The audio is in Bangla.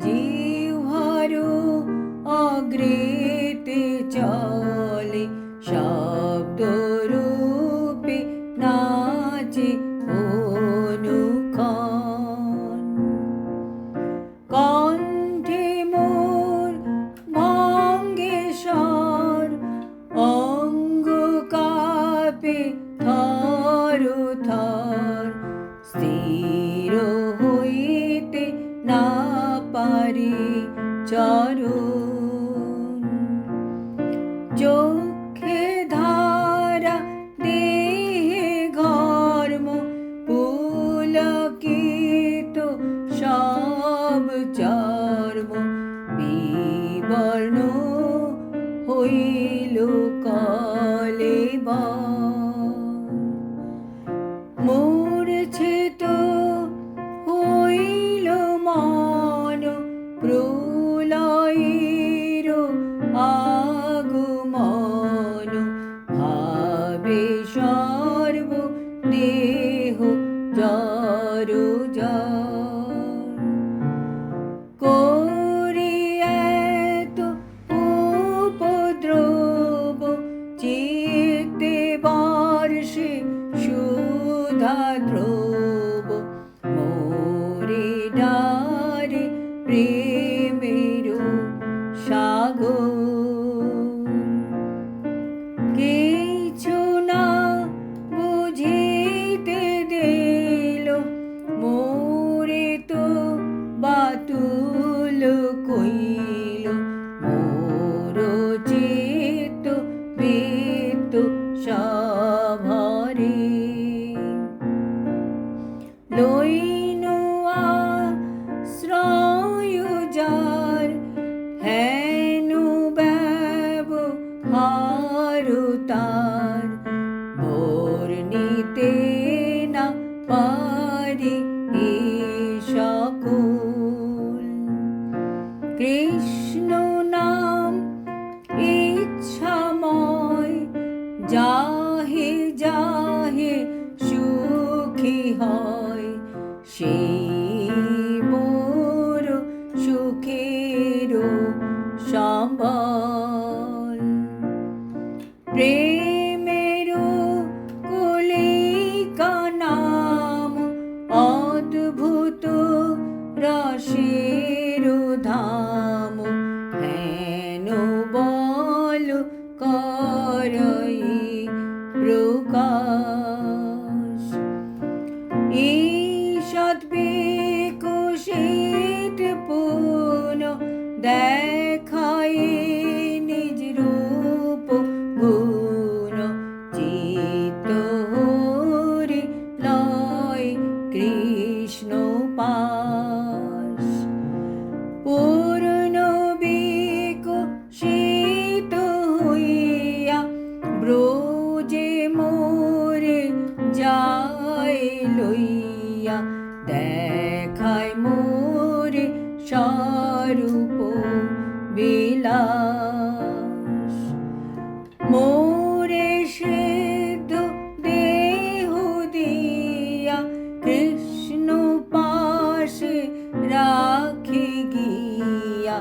জিহ্বারো অগ্রেতে চলে শব্দরূপে নাচে অনুক্ষণ। কণ্ঠে মোর ভাঙ্গে স্বর, অঙ্গ কাঁপে থর থর, স্থির হইতে না পারি চরণ। চোখে ধারা দেহে ঘর্ম, পুলকিত সব চর্ম, বিবর্ণ হইল কলেবর। মূর্ছিত হইল মন, প্রলয়ের আগমন, ভাবে সর্ব দেহ জড় জড়। করি এত উপদ্রব, চিত্তে বর্ষে সুধা দ্রব, মোরে ডারে প্রেমের সাগর। কিছু না বুঝিতে দিল মোরে তো বাতুল কইল, মোর চিত্ত বৃত্ত সভরে। লইনু আশ্রয় যার, হেনু ব্যবহার তার, বর্ণিতে না পারি এ সকল। কৃষ্ণ নাম ইচ্ছাময়, যাহে যাহে সুখী হয়, সেই মোর সুখের সম্বল। প্রেমের কলিকা নাম, অদ্ভুত রসের ধাম, হেন বল করই প্রকাশ। ঈষৎ বিকশিত পুন দেখায় নিজ রূপ গুণ, চিত্ত হরি লয় কৃষ্ণ পাশ। পূর্ণ বিকশিত হইয়া ব্রজে মোরে যায় লইয়া, দেখায় মোরে স্বরূপ বিলাস। মোরে সিদ্ধ দেহ দিয়া কৃষ্ণ পাশে রাখি গিয়া,